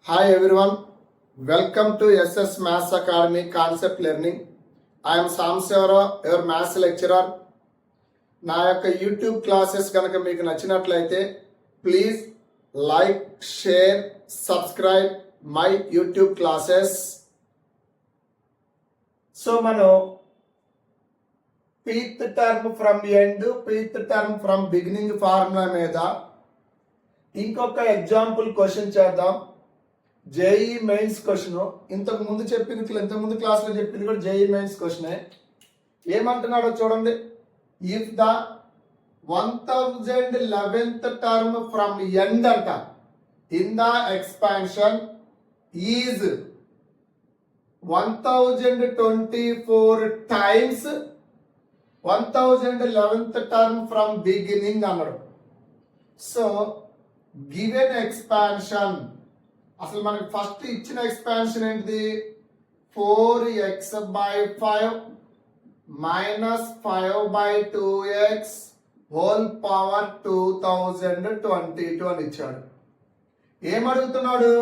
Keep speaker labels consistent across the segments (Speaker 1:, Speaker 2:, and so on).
Speaker 1: Hi everyone, welcome to SS Maths Academy Concept Learning. I am Sam Sevara, your Maths lecturer. నా యొక్క YouTube classes కనుక మీకు నచ్చినట్లయితే please like, share, subscribe my YouTube classes. So మనం pth term from end, pth term from beginning formula మీద ఇంకొక example question చేద్దాం. JEE mains question. ఇంతకు ముందు క్లాస్లో చెప్పింది కూడా జేఈ మెయిన్స్ క్వశ్చనే. ఏమంటున్నాడో చూడండి. If the 1011th term from end అంట in the expansion is 1024 times 1011th term from beginning అన్నాడు. సో గివెన్ ఎక్స్పాన్షన్, అసలు మనకి ఫస్ట్ ఇచ్చిన ఎక్స్పాన్షన్ ఏంటిది? 4x/5 minus 5/2x whole power 2022 అని ఇచ్చాడు. ఏమడుగుతున్నాడు?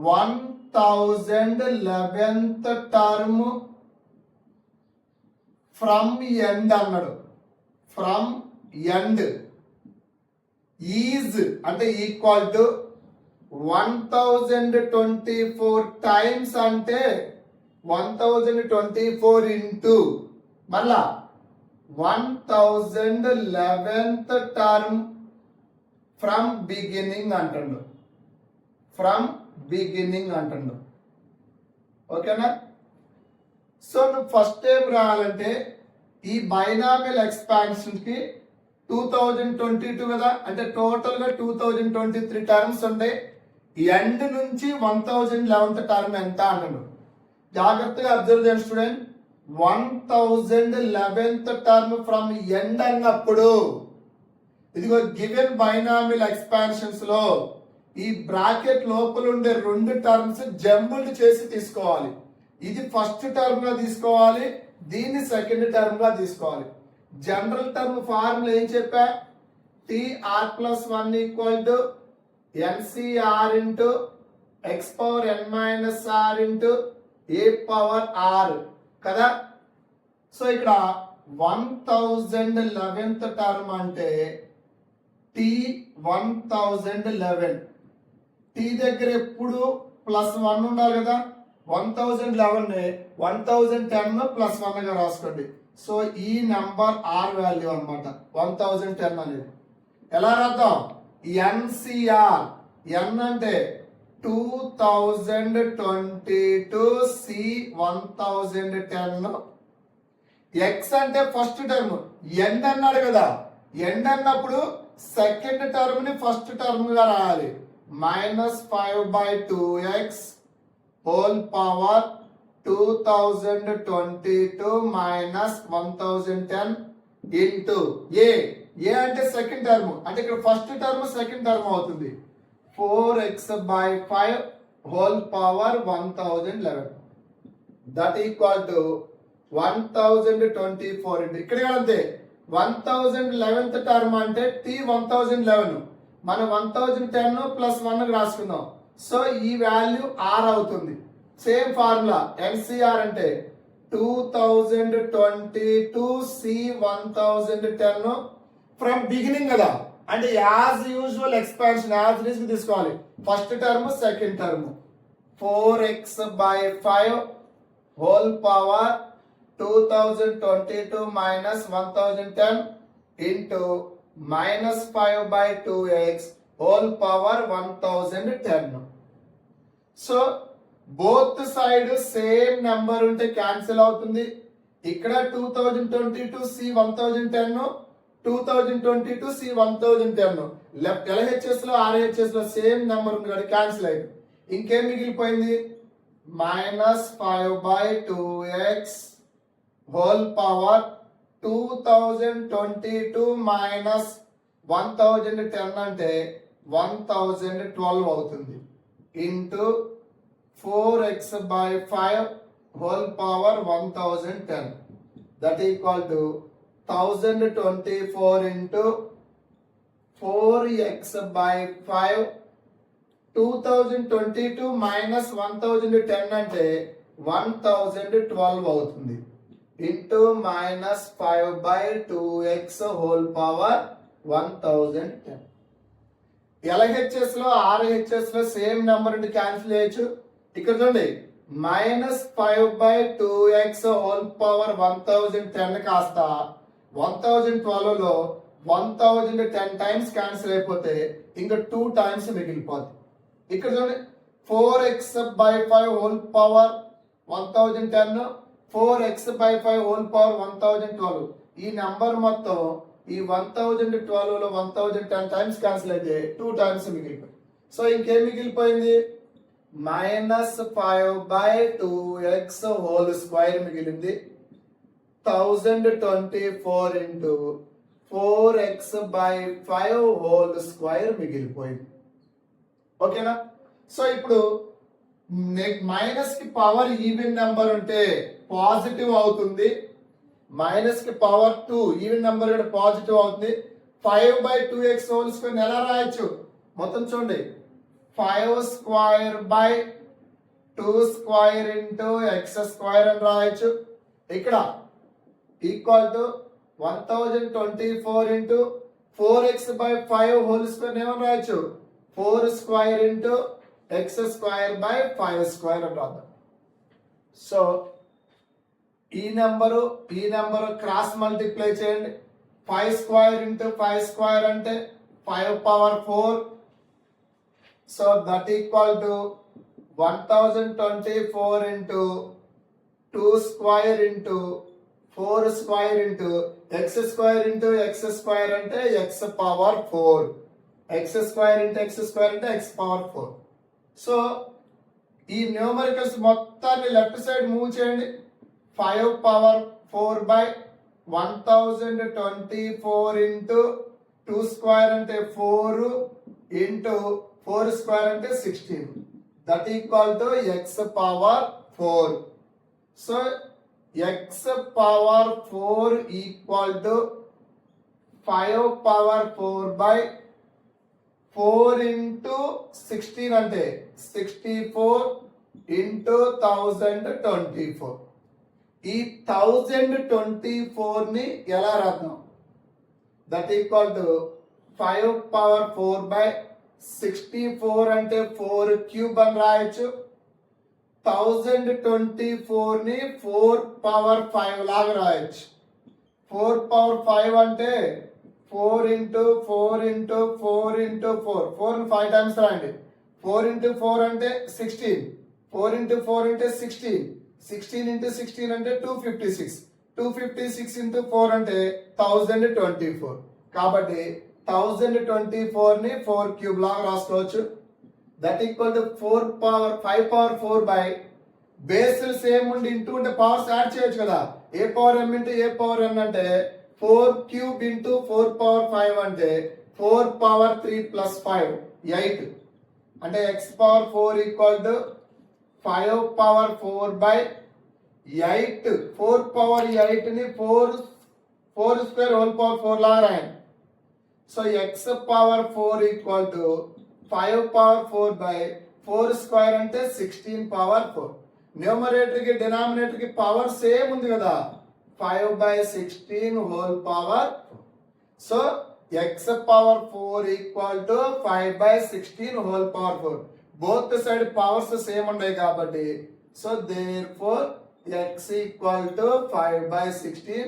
Speaker 1: 1011th టర్మ్ ఫ్రమ్ ఎండ్ అన్నాడు. ఫ్రమ్ ఎండ్ ఈజ్ అంటే ఈక్వల్ టు 1024 టైమ్స్ అంటే 1024 ఇంటూ మళ్ళా 1011th టర్మ్ ఫ్రమ్ బిగినింగ్ అంటుండు. ఫ్రమ్ బిగినింగ్ అంటుండు. ఓకేనా? సో నువ్వు ఫస్ట్ ఏం రాయాలంటే ఈ బైనామియల్ ఎక్స్పాన్షన్ కి 2022 కదా, అంటే టోటల్ గా 2023 టర్మ్స్ ఉంటాయి. ఎండ్ నుంచి 1011th టర్మ్ ఎంత అంటాడు. జాగ్రత్తగా అబ్జర్వ్ చేయండి student. 1011th term from end అన్నప్పుడు ఇదిగో గివెన్ బైనామియల్ ఎక్స్పాన్షన్స్ లో ఈ బ్రాకెట్ లోపల ఉండే రెండు టర్మ్స్ జంబుల్డ్ చేసి తీసుకోవాలి. ఇది ఫస్ట్ టర్మ్ గా తీసుకోవాలి, దీన్ని సెకండ్ టర్మ్ గా తీసుకోవాలి. జనరల్ టర్మ్ ఫార్ములా ఏం చెప్పా? TR+1 equal to NCR into x power n minus r into a power r కదా. సో ఇక్కడ 1011th టర్మ్ అంటే T1011. T దగ్గర ఎప్పుడు +1 ఉండాలి కదా. 1011 1010 +1 గా రాసుకోండి. సో ఈ నెంబర్ ఆర్ వాల్యూ అనమాట 1010 అనేది. ఎలా రాద్దాం? ఎన్సిఆర్, ఎన్ అంటే 2022 సి 1010, ఎక్స్ అంటే ఫస్ట్ టర్మ్, ఎండ్ అన్నాడు కదా. ఎండ్ అన్నప్పుడు సెకండ్ టర్మ్ ని ఫస్ట్ టర్మ్ గా రాయాలి. -5/2x whole power 2022 minus 1010 into a. A అంటే సెకండ్ టర్మ్, అంటే ఇక్కడ ఫస్ట్ టర్మ్ సెకండ్ టర్మ్ అవుతుంది. 4x/5 whole power 1011 that equal to 1024 into ఇక్కడ అంతే 1011th టర్మ్ అంటే T1011, మనం 1010 +1 రాసుకుందాం. సో ఈ వాల్యూ ఆర్ అవుతుంది. సేమ్ ఫార్ములా ఎన్సిఆర్ అంటే 2022 సి 1010 ఫ్రమ్ బిగినింగ్ కదా, అంటే as usual expansion as it is తీసుకోవాలి. First term second term 4x/5 whole power 2022 minus 1010 into -5/2x whole power 1010. So both side same number ఉంటే cancel అవుతుంది. ఇక్కడ 2022 c 1010, 2022 c 1010 left LHS లో RHS లో same number ఉంది కదా, cancel అయింది. ఇంకేం మిగిలిపోయింది? -5/2x హోల్ పవర్ 2022 మైనస్ 1010 అంటే 1012 అవుతుంది into 4x/5 whole power 1010 that equal to 1024 into 4x/5 2022 minus 1010 అంటే 1012 అవుతుంది into minus 5/2x whole power 1010. LHS లో RHS లో సేమ్ నెంబర్ ఉండి క్యాన్సిల్ చేయొచ్చు. ఇక్కడ చూడండి మైనస్ 5/2x హోల్ పవర్ 1010 కాస్త 1012 లో 1010 టైమ్స్ క్యాన్సిల్ అయిపోతే ఇంకా 2 టైమ్స్ మిగిలిపోతుంది. ఇక్కడ చూడండి 4x/5 whole power 1010 4x/5 whole power 1012 ఈ నెంబర్ మొత్తం ఈ 1012 లో 1010 టైమ్స్ క్యాన్సిల్ అయితే 2 టైమ్స్ మిగిలిపోయింది. సో ఇంకేం మిగిలిపోయింది మైనస్ 5/2x హోల్ స్క్వేర్ మిగిలింది 1024 ఇంటూ 4x/5 హోల్ స్క్వేర్ మిగిలిపోయింది. ఓకేనా? సో ఇప్పుడు మైనస్ కి పవర్ ఈవెన్ నెంబర్ ఉంటే పాజిటివ్ అవుతుంది, మైనస్ కి పవర్ 2 ఈవెన్ నెంబర్ కూడా పాజిటివ్ అవుతుంది. 5/2x హోల్ స్క్వేర్ ఎలా రాయొచ్చు మొత్తం చూడండి 5 square by 2 square into x square అని రాయొచ్చు. ఇక్కడ equal to 1024 into 4x/5 whole square ఏమని రాయొచ్చు 4 square into x square by 5 square అని రాద్దాం. సో ఈ నెంబరు క్రాస్ మల్టిప్లై చేయండి. 5 స్క్వేర్ ఇంటూ 5 స్క్వేర్ అంటే 5 power 4. So that equal to 1024 into 2 square into 4 square into x square into x square అంటే x power 4. X square into x square అంటే x power 4. So ఈ numericals మొత్తాన్ని left side move చేయండి. 5 power 4 by 1024 into 2 square అంటే 4 into 4 square అంటే 16. That equal to X power 4. So X power 4 equal to 5 power 4 by 4 into 16 అంటే 64 into 1024. ఈ 1024 ని ఎలా రాద్దాం that equal to 5 power 4 by 64 అంటే 4 క్యూబ్ అని రాయొచ్చు. 1024 ని 4 పవర్ 5 లాగా రాయొచ్చు. 4 పవర్ 5 అంటే 4 ఇంటూ 4 ఇంటూ 4 ఇంటూ 4 4 ని 5 టైమ్స్ రాయండి. 4 ఇంటూ 4 అంటే 16. 4 ఇంటూ 4 అంటే 16. 16 ఇంటూ 16 అంటే 256. 256 ఇంటూ 4 అంటే 1024. కాబట్టి 1024 ని 4 క్యూబ్ లాగా రాసుకోవచ్చు. That equal to 5 power 4 by బేస్లు సేమ్ ఉండి ఇంటూ ఉంటే పవర్స్ యాడ్ చేయొచ్చు కదా. A power m into a power n అంటే 4 క్యూబ్ ఇంటూ 4 పవర్ 5 అంటే 4 పవర్ 3 ప్లస్ 5 8 అంటే x power 4 equal to 5 power 4 by 8. 4 power 8 ని 4 స్క్వేర్ హోల్ పవర్ 4 లాగా రాయండి. So X power 4 equal to 5 power 4 by 4 square అంటే 16 power 4. Numerator కి denominator కి power same ఉంది కదా 5/16 whole power 4. So X power 4 equal to 5/16 whole power 4. Both side powers same ఉన్నాయి కాబట్టి so there four x equal to 5/16.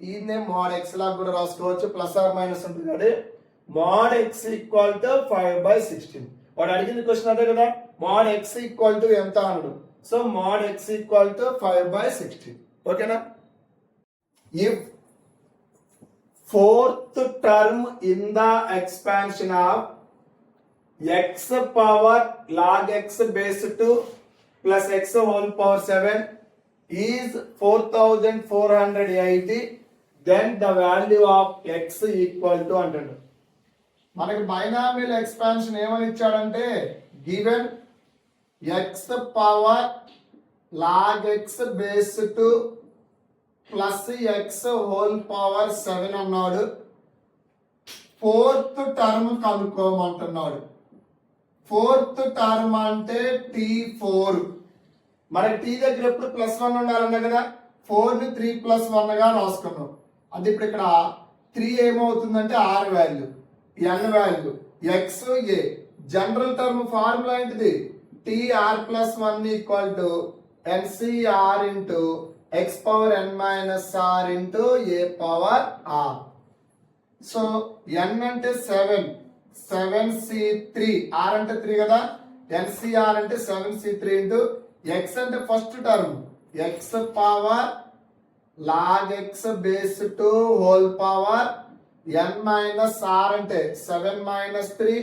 Speaker 1: ఈయనే mode X లాగా కూడా రాసుకోవచ్చు, ప్లస్ ఆర్ మైనస్ ఉంటుంది కదా. Mode X equal to 5/16. వాడు అడిగింది క్వశ్చన్ అదే కదా, మోడ్ ఎక్స్ ఈక్వల్ టు ఎంత అన్నాడు. So mode X equal to 5/16. ఓకేనా? If fourth term in the expansion of x power log x base 2 plus x whole power 7 is 4480, then the value of x equal to అంటాడు. మనకి binomial expansion ఏమని ఇచ్చాడంటే given x power log x base 2 plus X whole power 7 అన్నాడు. 4th term కనుక్కోమంటున్నాడు. Fourth term అంటే T4. మనకి tea దగ్గర ఎప్పుడు +1 ఉండాలన్నా కదా, 4 ని 3+1 గా రాసుకున్నాం. అంటే ఇప్పుడు ఇక్కడ 3 ఏమవుతుందంటే R value, N value, X A. General term formula ఏంటిది? TR+1 = NCR into X power N minus R into A power R. So N అంటే 7, 7C3, R అంటే 3 కదా, NCR అంటే 7C3 into X అంటే first term X power log X base 2 whole power N minus R అంటే 7 minus 3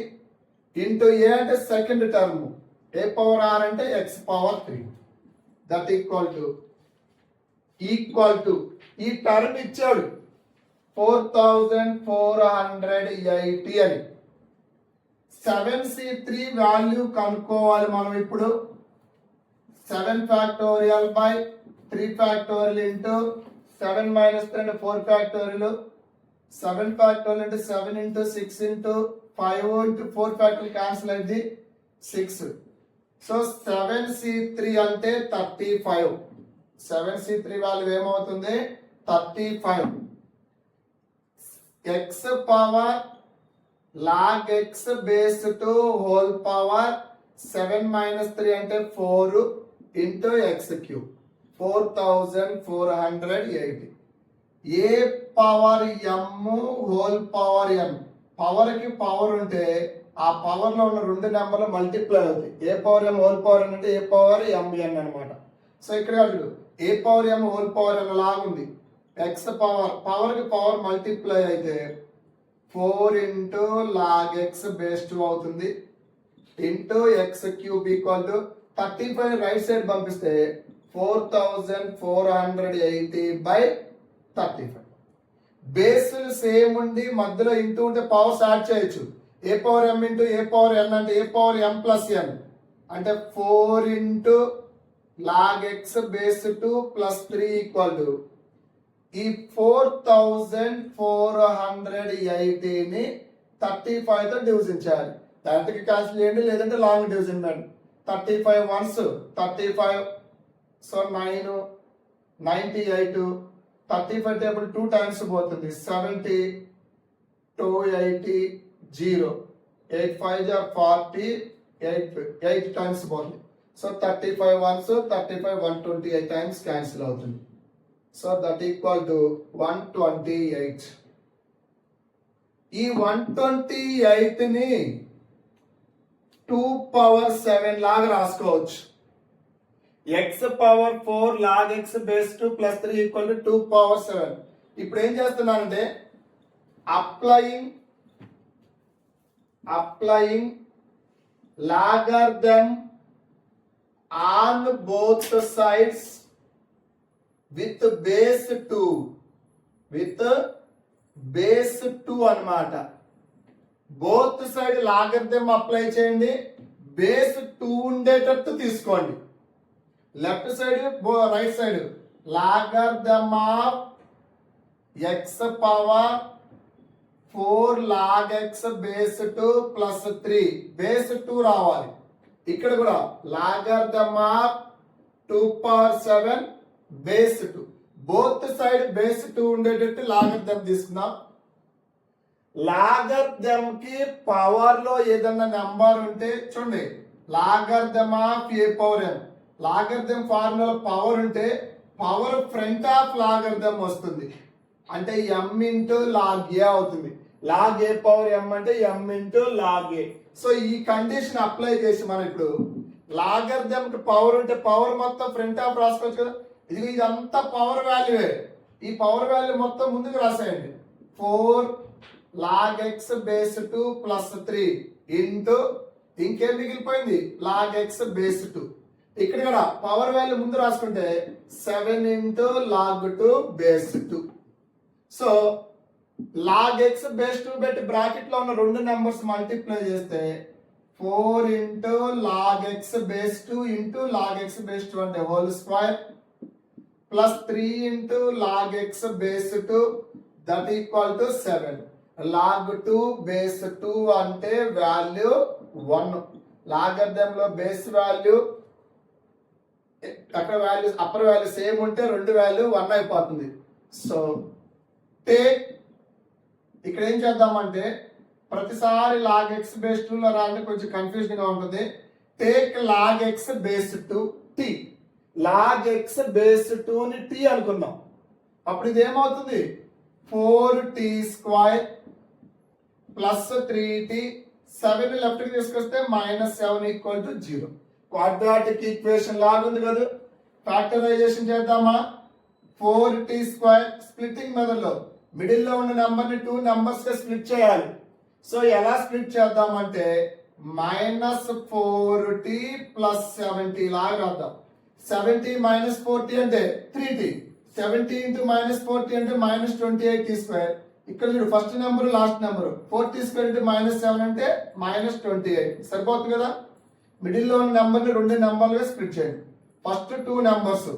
Speaker 1: into A అంటే second term A power R అంటే X power 3. That equal to ఈ term ఇచ్చాడు 4480 అని. 7C3 వాల్యూ కనుక్కోవాలి మనం ఇప్పుడు. 7 factorial by 3 factorial into 7 minus 3 అంటే 4 factorial. 7 factorial అంటే 7 into 6 into 5 into 4 factorial cancel అయింది 6. సో 7C3 అంటే 35. 7C3 వాల్యూ ఏమవుతుంది? 35. X power log X base 2 whole power 7 minus 3 అంటే 4 into X cube 4480. A power M whole power M. Power కి power ఉంటే ఆ power లో ఉన్న రెండు నెంబర్లు మల్టిప్లై అవుతాయి. A power M whole power N అంటే A పవర్ MN అనమాట. సో ఇక్కడ చూడు A power M whole power N లాగుంది. X పవర్ కి పవర్ మల్టిప్లై అయితే 4 into log X బేస్ 2 అవుతుంది into X cube equal to 35 right side పంపిస్తే 4480 by 35. బేసులు same ఉండి మధ్యలో ఇంటూ ఉంటే పవర్స్ యాడ్ చేయొచ్చు. A power M into A power N అంటే A power M plus N అంటే 4 into log X base 2 plus 3 equal to ఈ 4480 ని 35 తో డివిజన్ చేయాలి. డైరెక్ట్ క్యాన్సిల్ చేయండి, లేదంటే long division madam. 35 once 35, so 9, 98. 35 table 2 times పోతుంది 70, 280, 0, 8 5 40, 8 టైమ్స్ పోతుంది. సో 35 వన్స్ 35 128 టైమ్స్ క్యాన్సిల్ అవుతుంది. So that equal to 128. ఈ 128 ని 2 పవర్ 7 లాగా రాసుకోవచ్చు. X power 4 log X base 2 plus 3 equal to 2 power 7. ఇప్పుడు ఏం చేస్తున్నానంటే applying logarithm on both sides with base 2 అన్నమాట. బోత్ సైడ్ లాగరిథమ్ అప్లై చేయండి, బేస్ 2 ఉండేటట్టు తీసుకోండి. Left side right side logarithm of X power 4 log X base 2 plus 3 base 2 రావాలి. ఇక్కడ కూడా logarithm of 2 power 7 base 2. Both side base 2 ఉండేటట్టు logarithm తీసుకుందాం. Logarithm కి పవర్ లో ఏదన్నా నెంబర్ ఉంటే చూడండి, logarithm of A power M. Logarithm formula power ఉంటే పవర్ ఫ్రంట్ ఆఫ్ లాగరిథమ్ వస్తుంది, అంటే M ఇంటూ log A అవుతుంది. log A పవర్ M అంటే M into log A. So ఈ కండిషన్ అప్లై చేసి మనం ఇప్పుడు లాగరిథమ్ కి పవర్ ఉంటే పవర్ మొత్తం ఫ్రంట్ ఆఫ్ రాసుకోవచ్చు కదా. ఇదంతా పవర్ వాల్యూవే. ఈ పవర్ వాల్యూ మొత్తం ముందుకు రాసేయండి. 4 log X base 2 plus 3 into ఇంకేం మిగిలిపోయింది log X బేస్ 2. ఇక్కడ కూడా పవర్ వాల్యూ ముందు రాసుకుంటే 7 into log 2 base 2. So log X base 2 పెట్టి బ్రాకెట్ లో ఉన్న రెండు నెంబర్స్ మల్టిప్లై చేస్తే 4 into log X base 2 into log X base 2 అంటే whole square plus 3 into log X base 2 that equal to 7. log 2 base 2 అంటే value 1. Logarithm లో base value అక్కడ value upper value same ఉంటే రెండు వాల్యూ 1 అయిపోతుంది. So take ఇక్కడ ఏం చేద్దామంటే ప్రతిసారి లాగ్ ఎక్స్ బేస్ 2 లో రాంటే కొంచెం కన్ఫ్యూజన్ గా ఉంటుంది. Take log x base 2 t, log x base 2 ని టీ అనుకుందాం. అప్పుడు ఇది ఏమవుతుంది 4t² ప్లస్ 3t, 7 లెఫ్ట్ కి తీసుకొస్తే -7 = 0. క్వాడ్రాటిక్ ఈక్వేషన్ లాగా ఉంది కదా. ఫ్యాక్టరైజేషన్ చేద్దామా? 4t² స్ప్లిట్టింగ్ మెథడ్ లో మిడిల్ లో ఉన్న నెంబర్ ని 2 నెంబర్స్ గా స్ప్లిట్ చేయాలి. సో ఎలా స్ప్లిట్ చేద్దామంటే -4t ప్లస్ 7t లాగా రాద్దాం. 7t - 4t అంటే 3t, 70 × -4t అంటే -28t². ఇక్కడ చూడు first number last number 4t² × -7 అంటే -28. సరిపోతుంది కదా. మిడిల్ లో ఉన్న నెంబర్ ని రెండు నెంబర్లుగా స్ప్లిట్ చేయండి. ఫస్ట్ 2 నెంబర్స్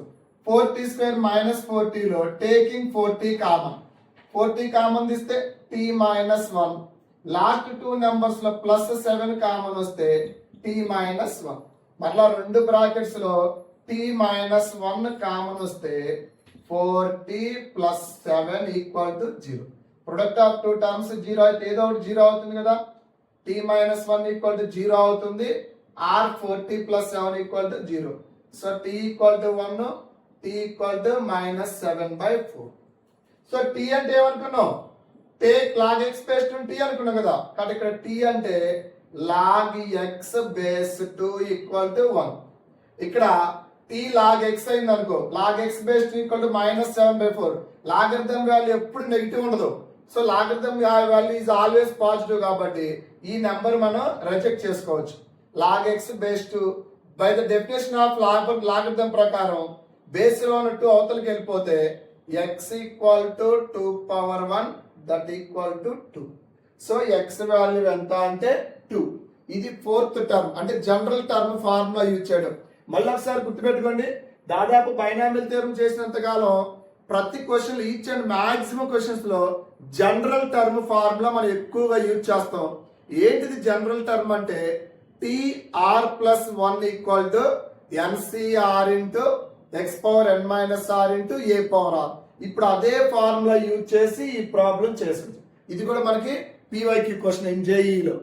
Speaker 1: 4t² - 4t లో taking 4t common, 4t common తీస్తే t - 1. లాస్ట్ 2 నెంబర్స్ లో +7 కామన్ వస్తే t - 1. మళ్ళా రెండు బ్రాకెట్స్ లో t - 1 కామన్ వస్తే 4t + 7 = 0. ప్రొడక్ట్ ఆఫ్ 2 టర్మ్స్ 0 అయితే ఏదో ఒకటి 0 అవుతుంది కదా. t - 1 = 0 అవుతుంది, r 4t + 7 = 0. So t = 1, t = -7/4. So t అంటే ఏమనుకున్నావు? Take log x base 2 t అనుకున్నాం కదా. కాబట్టి ఇక్కడ t అంటే లాగ్ ఎక్స్ బేస్ 2 = 1. ఇక్కడ t లాగ్ ఎక్స్ అయింది అనుకో, log x base 2 = -7/4. Logarithm value ఎప్పుడు నెగిటివ్ ఉండదు. So logarithm value is always positive కాబట్టి ఈ నెంబర్ మనం రిజెక్ట్ చేసుకోవచ్చు. Log x base 2 by the definition of logarithm ప్రకారం బేస్ లో ఉన్న 2 అవతలకి వెళ్ళిపోతే x = 2^1 that equal to 2. So x value ఎంత అంటే 2. ఇది 4th టర్మ్ అంటే జనరల్ టర్మ్ ఫార్ములా యూజ్ చేయడం. మళ్ళీ ఒకసారి గుర్తుపెట్టుకోండి, దాదాపు బైనామియల్ థియరమ్ చేసినంత కాలం ప్రతి question each and maximum questions లో జనరల్ టర్మ్ ఫార్ములా మనం ఎక్కువగా యూజ్ చేస్తాం. ఏంటిది జనరల్ టర్మ్ అంటే tr + 1 = ncr × x⁻n - r × a⁻r. ఇప్పుడు అదే ఫార్ములా యూజ్ చేసి ఈ ప్రాబ్లం చేస్తుంది. ఇది కూడా మనకి PYQ క్వశ్చన్ JEE లో.